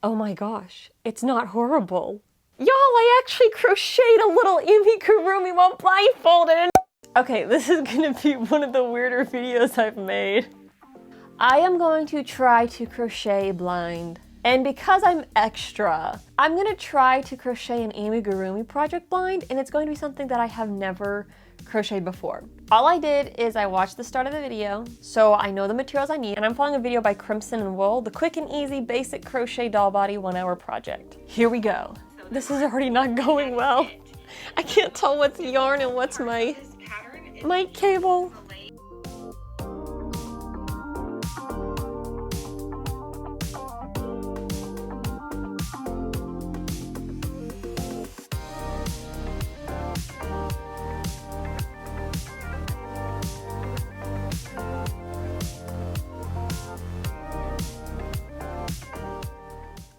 Oh my gosh, it's not horrible. Y'all, I actually crocheted a little amigurumi while blindfolded. Okay, this is gonna be one of the weirder videos I've made. I am going to try to crochet blind. And because I'm extra, I'm gonna try to crochet an amigurumi project blind, and it's going to be something that I have never crocheted before. All I did is I watched the start of the video, so I know the materials I need, and I'm following a video by Crimson and Wool, the quick and easy basic crochet doll body 1-hour project. Here we go. This is already not going well. I can't tell what's yarn and what's my cable.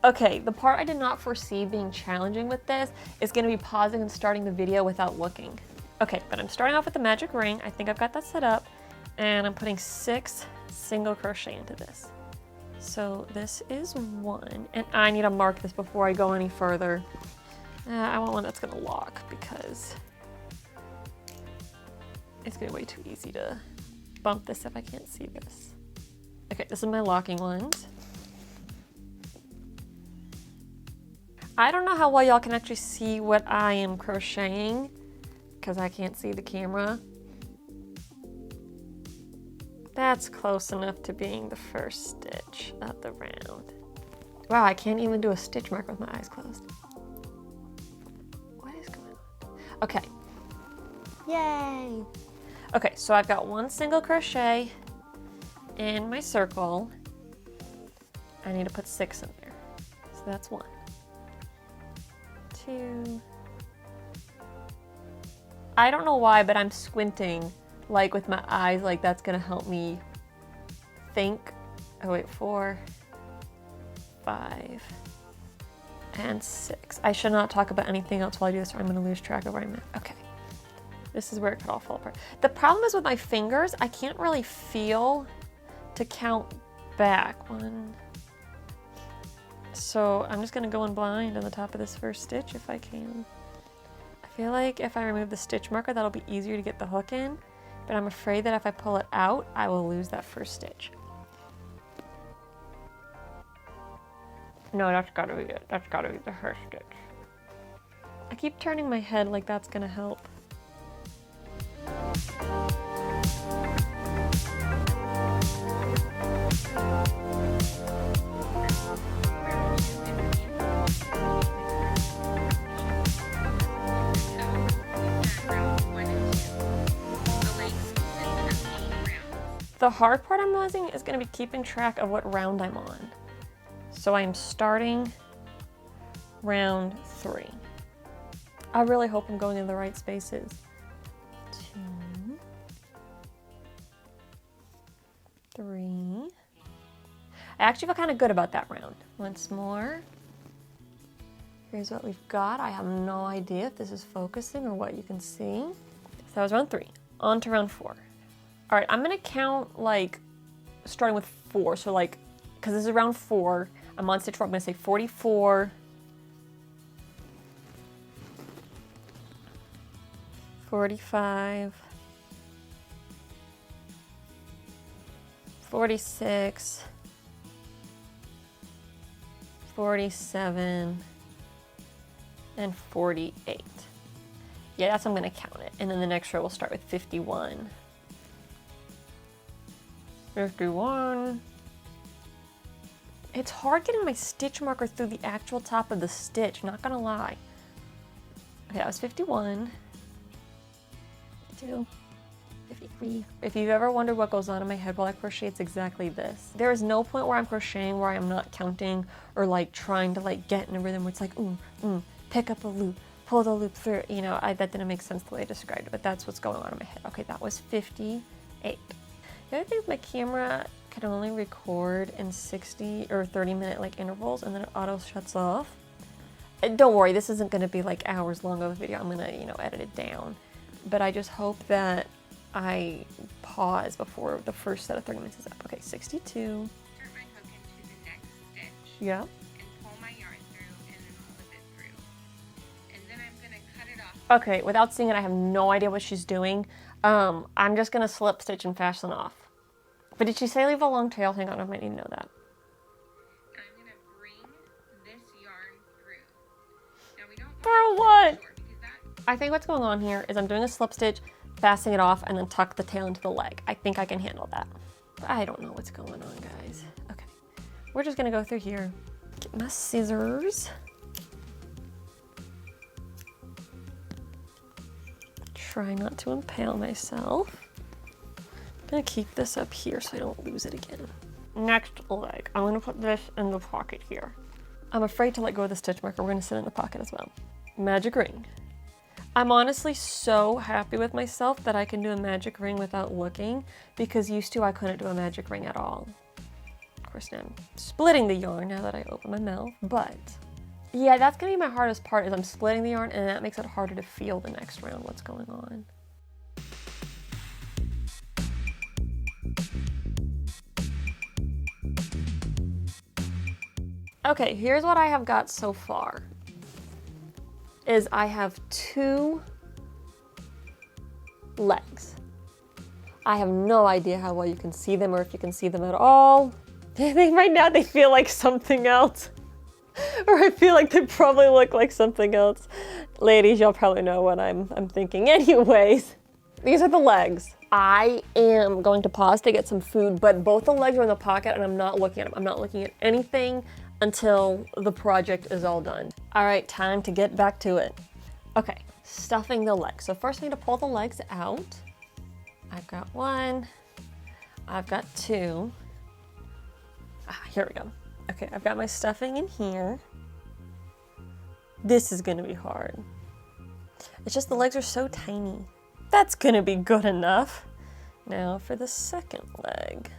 Okay, the part I did not foresee being challenging with this is going to be pausing and starting the video without looking. Okay, but I'm starting off with the magic ring. I think I've got that set up, and I'm putting 6 single crochet into this. So this is 1, and I need to mark this before I go any further. I want one that's going to lock because it's going to be way too easy to bump this if I can't see this. Okay, this is my locking ones. I don't know how well y'all can actually see what I am crocheting because I can't see the camera. That's close enough to being the first stitch of the round. Wow, I can't even do a stitch mark with my eyes closed. What is going on? Okay. Yay! Okay, so I've got 1 single crochet in my circle. I need to put 6 in there. So that's 1. 2. I don't know why, but I'm squinting like with my eyes, like that's gonna help me think. Oh wait, 4, 5, and 6. I should not talk about anything else while I do this or I'm gonna lose track of where I'm at. Okay, this is where it could all fall apart. The problem is with my fingers, I can't really feel to count back. 1. So I'm just gonna go in blind on the top of this first stitch if I can. I feel like if I remove the stitch marker, that'll be easier to get the hook in, but I'm afraid that if I pull it out, I will lose that first stitch. No, that's gotta be it. That's gotta be the first stitch. I keep turning my head like that's gonna help. The hard part I'm realizing is going to be keeping track of what round I'm on. So I'm starting round 3. I really hope I'm going in the right spaces. 2, 3. I actually feel kind of good about that round. Once more. Here's what we've got. I have no idea if this is focusing or what you can see. So that was round 3. On to round 4. All right, I'm gonna count like starting with 4. So like, because this is round 4, I'm on stitch 4. I'm gonna say 44, 45, 46, 47, and 48. Yeah, that's how I'm gonna count it. And then the next row we'll start with 51. 51. It's hard getting my stitch marker through the actual top of the stitch, not gonna lie. Okay, that was 51. 52. 53. If you've ever wondered what goes on in my head while I crochet, it's exactly this. There is no point where I'm crocheting where I'm not counting or like trying to like get in a rhythm where it's like, pick up a loop, pull the loop through. You know, that didn't make sense the way I described it, but that's what's going on in my head. Okay, that was 58. The other thing is my camera can only record in 60 or 30-minute like intervals, and then it auto shuts off. And don't worry, this isn't going to be like hours long of a video. I'm going to, edit it down. But I just hope that I pause before the first set of 30 minutes is up. Okay, 62. Insert my hook into the next stitch. Yeah. And pull Okay, without seeing it, I have no idea what she's doing. I'm just gonna slip stitch and fasten off. But did she say leave a long tail? Hang on, I might need to know that. I'm gonna bring this yarn through. Now we don't For what? that... I think what's going on here is I'm doing a slip stitch, fastening it off, and then tuck the tail into the leg. I think I can handle that. But I don't know what's going on, guys. Okay, we're just gonna go through here. Get my scissors. Try not to impale myself. I'm gonna keep this up here so I don't lose it again. Next leg, I'm gonna put this in the pocket here. I'm afraid to let go of the stitch marker. We're gonna sit in the pocket as well. Magic ring. I'm honestly so happy with myself that I can do a magic ring without looking, because used to I couldn't do a magic ring at all. Of course now I'm splitting the yarn now that I open my mouth, but yeah, that's gonna be my hardest part, is I'm splitting the yarn, and that makes it harder to feel the next round what's going on. Okay, here's what I have got so far. Is I have 2 legs. I have no idea how well you can see them, or if you can see them at all. I think right now they feel like something else. Or I feel like they probably look like something else. Ladies, y'all probably know what I'm thinking. Anyways, these are the legs. I am going to pause to get some food, but both the legs are in the pocket and I'm not looking at them. I'm not looking at anything until the project is all done. All right, time to get back to it. Okay, stuffing the legs. So first I need to pull the legs out. I've got 1, I've got 2. Here we go. Okay, I've got my stuffing in here. This is gonna be hard. It's just the legs are so tiny. That's gonna be good enough. Now for the second leg.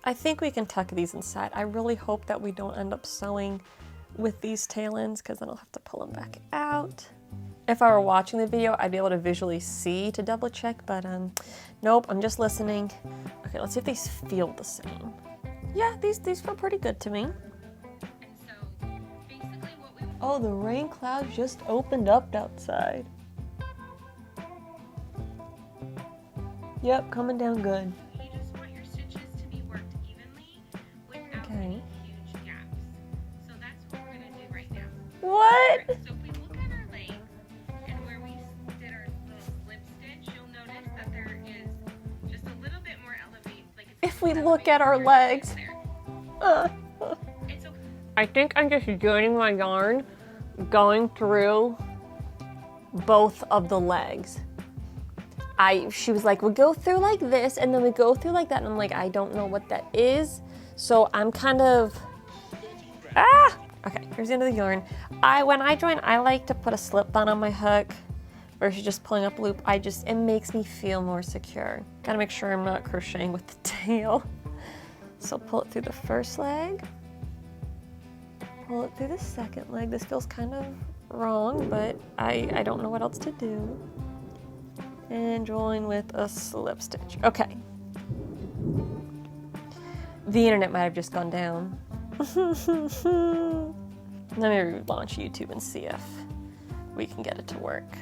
I think we can tuck these inside. I really hope that we don't end up sewing with these tail ends, because then I'll have to pull them back out. If I were watching the video, I'd be able to visually see to double check, but nope, I'm just listening. Okay, let's see if these feel the same. Yeah, these feel pretty good to me. And so, basically what we... Oh, the rain clouds just opened up outside. Yep, coming down good. You just want your stitches to be worked evenly without any huge gaps. So that's what we're going to do right now. What? Right, so if we look at our legs and where we did our little slip stitch, you'll notice that there is just a little bit more elevated. Like if we look at our legs. It's okay. I think I'm just joining my yarn, going through both of the legs. She was like, we go through like this, and then we go through like that, and I'm like, I don't know what that is. So I'm kind of, okay, here's the end of the yarn. When I join, I like to put a slip bun on my hook versus just pulling up a loop. It makes me feel more secure. Gotta make sure I'm not crocheting with the tail. So pull it through the first leg, pull it through the second leg. This feels kind of wrong, but I don't know what else to do. And join with a slip stitch. Okay. The internet might have just gone down. Let me relaunch YouTube and see if we can get it to work.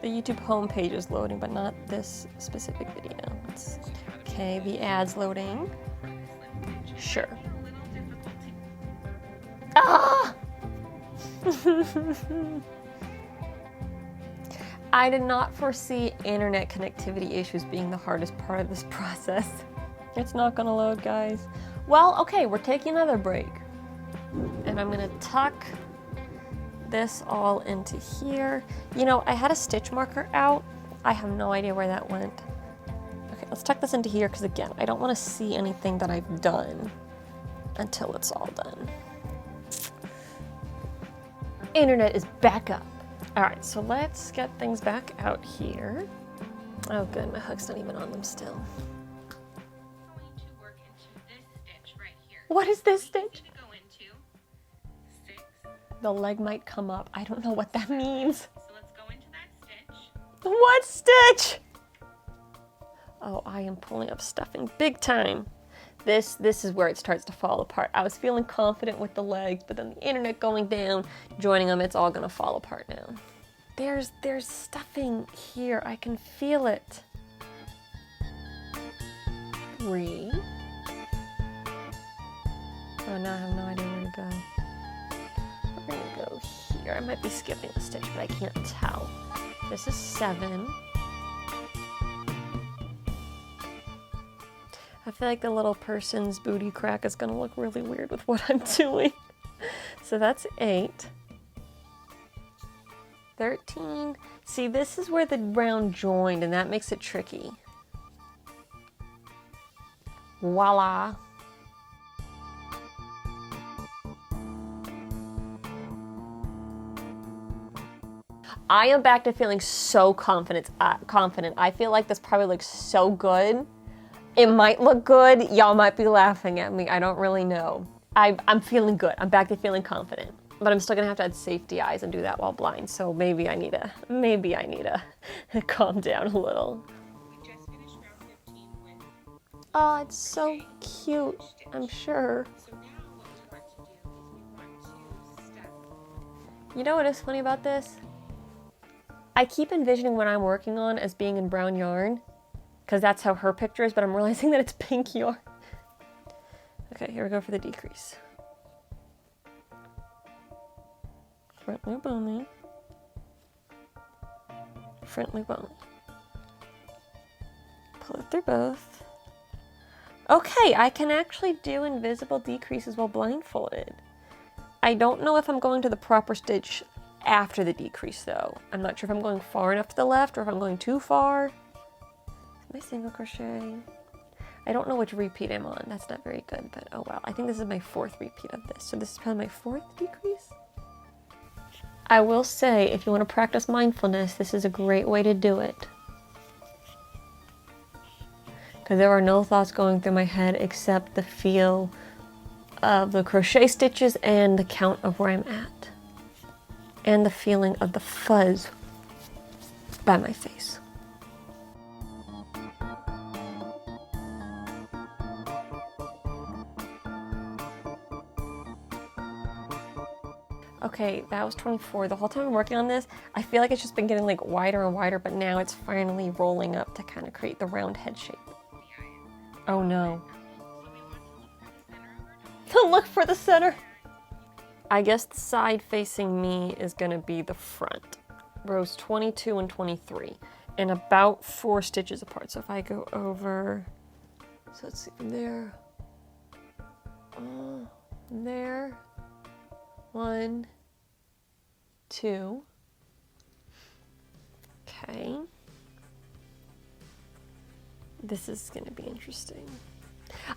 The YouTube homepage is loading, but not this specific video. Okay, the ad's loading. Sure. Ah! I did not foresee internet connectivity issues being the hardest part of this process. It's not gonna load, guys. Well, okay, we're taking another break. And I'm gonna tuck this all into here. You know, I had a stitch marker out. I have no idea where that went. Okay, let's tuck this into here, because again, I don't wanna see anything that I've done until it's all done. Internet is back up. All right, so let's get things back out here. Oh good, my hook's not even on them still. Going to work into this stitch right here. What is this stitch? To go into 6. The leg might come up. I don't know what that means. So let's go into that stitch. What stitch? Oh, I am pulling up stuffing big time. This is where it starts to fall apart. I was feeling confident with the legs, but then the internet going down, joining them, it's all gonna fall apart now. There's stuffing here. I can feel it. 3. Oh, now I have no idea where to go. We're gonna go here. I might be skipping a stitch, but I can't tell. This is 7. I feel like the little person's booty crack is gonna look really weird with what I'm doing. So that's 8. 13. See, this is where the round joined, and that makes it tricky. Voila. I am back to feeling so confident. I feel like this probably looks so good. It might look good. Y'all might be laughing at me. I don't really know. I'm feeling good. I'm back to feeling confident. But I'm still gonna have to add safety eyes and do that while blind. So maybe I need to calm down a little. We just finished round 15 with. Oh, it's so cute. I'm sure. So now what we want to do is we want to step. You know what is funny about this? I keep envisioning what I'm working on as being in brown yarn, because that's how her picture is, but I'm realizing that it's pink yarn. Okay, here we go for the decrease. Front loop only. Front loop only. Pull it through both. Okay, I can actually do invisible decreases while blindfolded. I don't know if I'm going to the proper stitch after the decrease though. I'm not sure if I'm going far enough to the left or if I'm going too far. My single crochet. I don't know which repeat I'm on. That's not very good, but oh well. I think this is my 4th repeat of this. So this is probably my 4th decrease. I will say, if you want to practice mindfulness, this is a great way to do it. Because there are no thoughts going through my head except the feel of the crochet stitches and the count of where I'm at. And the feeling of the fuzz by my face. Okay, that was 24. The whole time I'm working on this, I feel like it's just been getting like wider and wider, but now it's finally rolling up to kind of create the round head shape. Oh no. Look for the center. I guess the side facing me is gonna be the front. Rows 22 and 23, and about 4 stitches apart. So if I go over, so let's see, there, there, 1, 2, okay. This is gonna be interesting.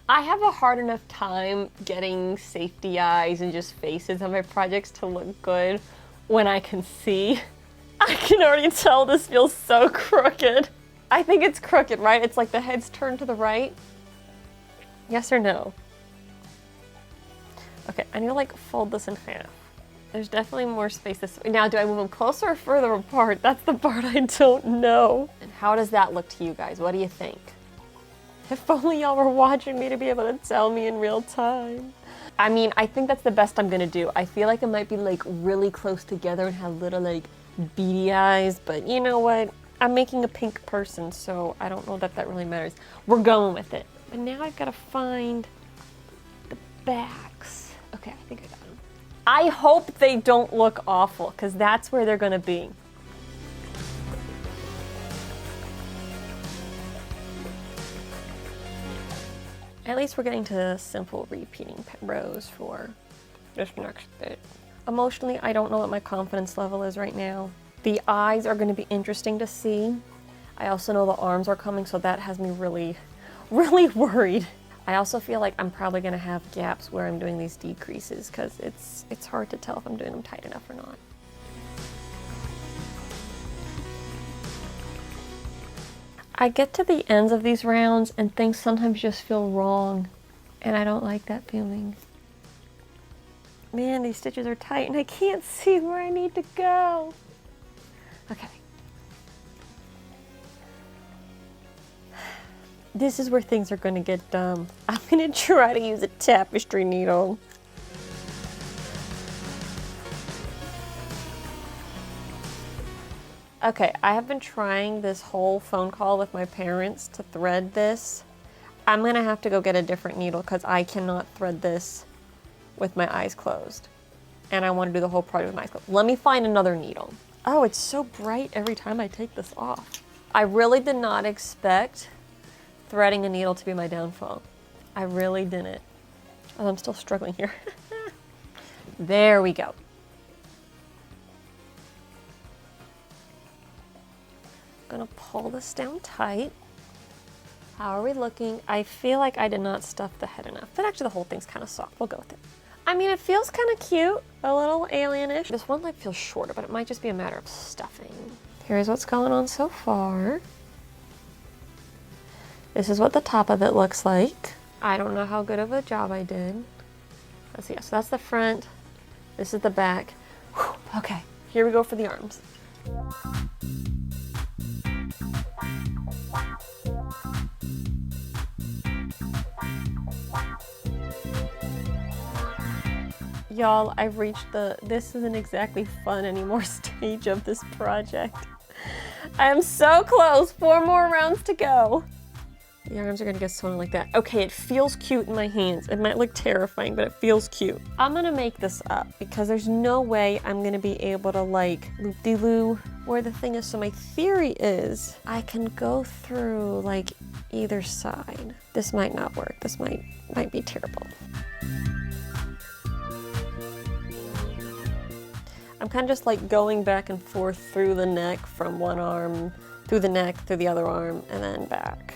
I have a hard enough time getting safety eyes and just faces on my projects to look good when I can see. I can already tell this feels so crooked. I think it's crooked, right? It's like the head's turned to the right. Yes or no? Okay, I need to like fold this in half. There's definitely more space this way. Now, do I move them closer or further apart? That's the part I don't know. And how does that look to you guys? What do you think? If only y'all were watching me to be able to tell me in real time. I mean, I think that's the best I'm gonna do. I feel like it might be like really close together and have little like beady eyes, but you know what? I'm making a pink person, so I don't know that that really matters. We're going with it. But now I've gotta find the backs. Okay, I think I got them. I hope they don't look awful, because that's where they're gonna be. At least we're getting to simple repeating rows for this next bit. Emotionally, I don't know what my confidence level is right now. The eyes are going to be interesting to see. I also know the arms are coming, so that has me really, really worried. I also feel like I'm probably going to have gaps where I'm doing these decreases because it's hard to tell if I'm doing them tight enough or not. I get to the ends of these rounds and things sometimes just feel wrong, and I don't like that feeling. Man, these stitches are tight and I can't see where I need to go. Okay. This is where things are gonna get dumb. I'm gonna try to use a tapestry needle. Okay, I have been trying this whole phone call with my parents to thread this. I'm gonna have to go get a different needle because I cannot thread this with my eyes closed. And I want to do the whole project with my eyes closed. Let me find another needle. Oh, it's so bright every time I take this off. I really did not expect threading a needle to be my downfall. I really didn't. Oh, I'm still struggling here. There we go. Gonna pull this down tight. How are we looking? I feel like I did not stuff the head enough, but actually the whole thing's kind of soft. We'll go with it. I mean, it feels kind of cute, a little alienish. This one like feels shorter, but it might just be a matter of stuffing. Here's what's going on so far. This is what the top of it looks like. I don't know how good of a job I did. Let's see, so that's the front. This is the back. Whew, okay, here we go for the arms. Y'all, I've reached the this isn't exactly fun anymore stage of this project. I am so close, 4 more rounds to go. The arms are gonna get sewn like that. Okay, it feels cute in my hands. It might look terrifying, but it feels cute. I'm gonna make this up because there's no way I'm gonna be able to like loop-de-loo where the thing is. So my theory is I can go through like either side. This might not work. This might be terrible. I'm kind of just like going back and forth through the neck from one arm, through the neck, through the other arm, and then back.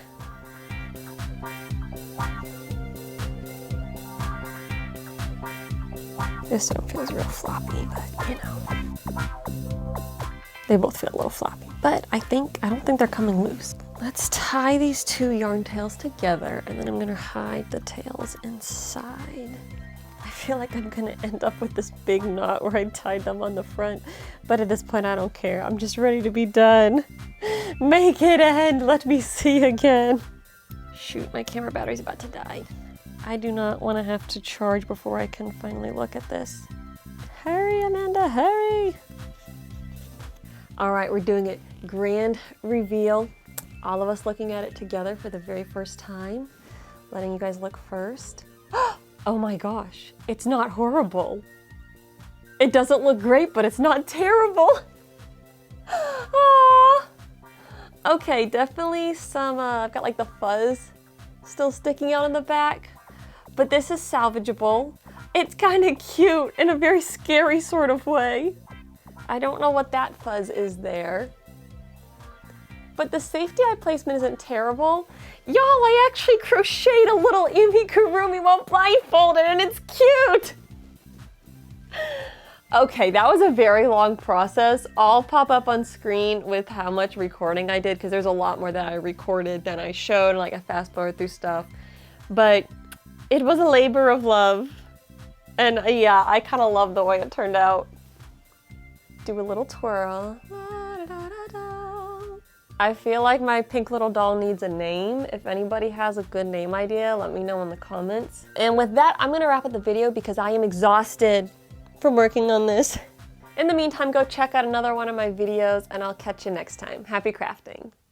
This one feels real floppy, but you know. They both feel a little floppy, but I don't think they're coming loose. Let's tie these 2 yarn tails together, and then I'm gonna hide the tails inside. I feel like I'm gonna end up with this big knot where I tied them on the front, but at this point I don't care. I'm just ready to be done. Make it end, let me see again. Shoot, my camera battery's about to die. I do not want to have to charge before I can finally look at this. Hurry, Amanda, hurry! All right, we're doing it. Grand reveal. All of us looking at it together for the very first time. Letting you guys look first. Oh my gosh, it's not horrible. It doesn't look great, but it's not terrible. Ah. Okay, definitely some, I've got like the fuzz still sticking out in the back, but this is salvageable. It's kind of cute in a very scary sort of way. I don't know what that fuzz is there. But the safety eye placement isn't terrible. Y'all, I actually crocheted a little amigurumi while blindfolded, and it's cute! Okay, that was a very long process. I'll pop up on screen with how much recording I did, because there's a lot more that I recorded than I showed, like I fast forward through stuff. But it was a labor of love. And yeah, I kind of love the way it turned out. Do a little twirl. I feel like my pink little doll needs a name. If anybody has a good name idea, let me know in the comments. And with that, I'm gonna wrap up the video because I am exhausted from working on this. In the meantime, go check out another one of my videos and I'll catch you next time. Happy crafting.